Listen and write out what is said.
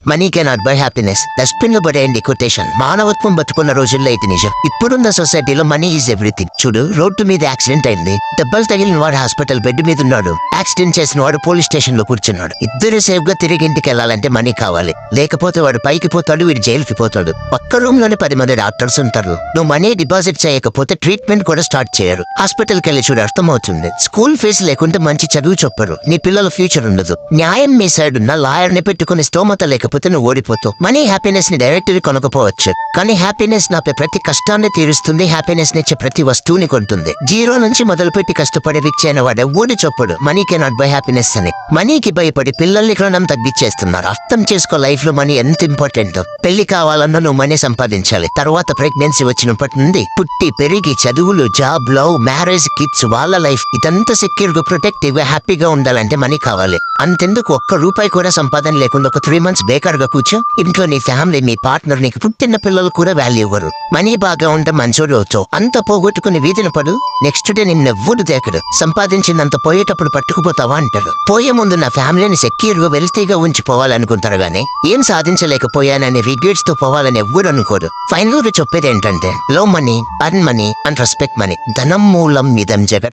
Money cannot buy happiness. Dustbin లో పడేయండి quotation. మానవత్వం బతుకున్న రోజుల్లో ఇది నిజం. ఇప్పుడున్న సొసైటీలో మనీ ఈజ్ ఎవ్రీథింగ్. చూడు, రోడ్డు మీద యాక్సిడెంట్ అయింది, దెబ్బలు తగిలిన వాడు హాస్పిటల్ బెడ్ మీద ఉన్నాడు, యాక్సిడెంట్ చేసిన వాడు పోలీస్ స్టేషన్ లో కూర్చున్నాడు. ఇద్దరు సేఫ్ గా తిరిగి ఇంటికి వెళ్ళాలంటే మనీ కావాలి. లేకపోతే వాడు పైకి పోతాడు, వీడు జైలుకి పోతాడు. పక్క రూమ్ లోనే 10 మంది డాక్టర్స్ ఉంటారు. నువ్వు మనీ డిపాజిట్ చేయకపోతే ట్రీట్మెంట్ కూడా స్టార్ట్ చేయరు. హాస్పిటల్కి వెళ్ళి చూడు, అర్థమవుతుంది. స్కూల్ ఫీజు లేకుంటే మంచి చదువు చెప్పరు. నీ పిల్లల ఫ్యూచర్ ఉండదు. న్యాయం మీ సైడ్ ఉన్న లాయర్ ని పెట్టుకుని స్తోమత లేకపోతే నువ్వు ఓడిపోతావు. మనీ హ్యాపీనెస్ ని డైరెక్ట్ కొనకపోవచ్చు, కానీ హ్యాపీనెస్ నాపే ప్రతి కష్టాన్ని తీరుస్తుంది. హ్యాపీనెస్ నిచ్చే ప్రతి వస్తువుని కొంటుంది. జీరో నుంచి మొదలుపెట్టి కష్టపడే రిచ్ అయిన వాడు ఊడి చొప్పుడు మనీ కెనాట్ బై హ్యాపీనెస్ అని. మనీకి భయపడి పిల్లల్ని రుణం తగ్గించేస్తున్నారు. అర్థం చేసుకో, లైఫ్ లో మనీ ఎంత ఇంపార్టెంట్. పెళ్లి కావాలన్నా నువ్వు మనీ సంపాదించాలి. తర్వాత ప్రెగ్నెన్సీ వచ్చినప్పటి నుండి పుట్టి పెరిగి చదువులు, జాబ్, లవ్, మ్యారేజ్, కిడ్స్, వాళ్ళ లైఫ్ ఇదంతా సెక్యూర్ గా ప్రొటెక్టివ్ గా హ్యాపీగా ఉండాలంటే మనీ కావాలి. అంతెందుకు, ఒక్క రూపాయి కూడా సంపాదన లేకుండా ఒక 3 months బేకార్ గా కూర్చో, ఇంట్లో నీ ఫ్యామిలీ, మీ పార్ట్నర్, నీకు పుట్టిన పిల్లలు కూడా వాల్యూ ఇవ్వరు. మనీ బాగా ఉంటే మంచోడు అవుతావు. అంత పోగొట్టుకుని వీధిన పడు, నెక్స్ట్ డే నిన్నెవ్వడు దేకడు. సంపాదించినంత పోయేటప్పుడు పట్టుకుపోతావా అంటారు. పోయే ముందు నా ఫ్యామిలీని సెక్యూర్ గా వెల్తీగా ఉంచిపోవాలనుకుంటారు గానీ ఏం సాధించలేకపోయానని రిగ్రెట్స్ తో పోవాలని ఎవ్వరు అనుకోరు. ఫైనల్ గా చెప్పేది ఏంటంటే, love money, earn money and respect money. ధనం మూలం ఇదం జగత్.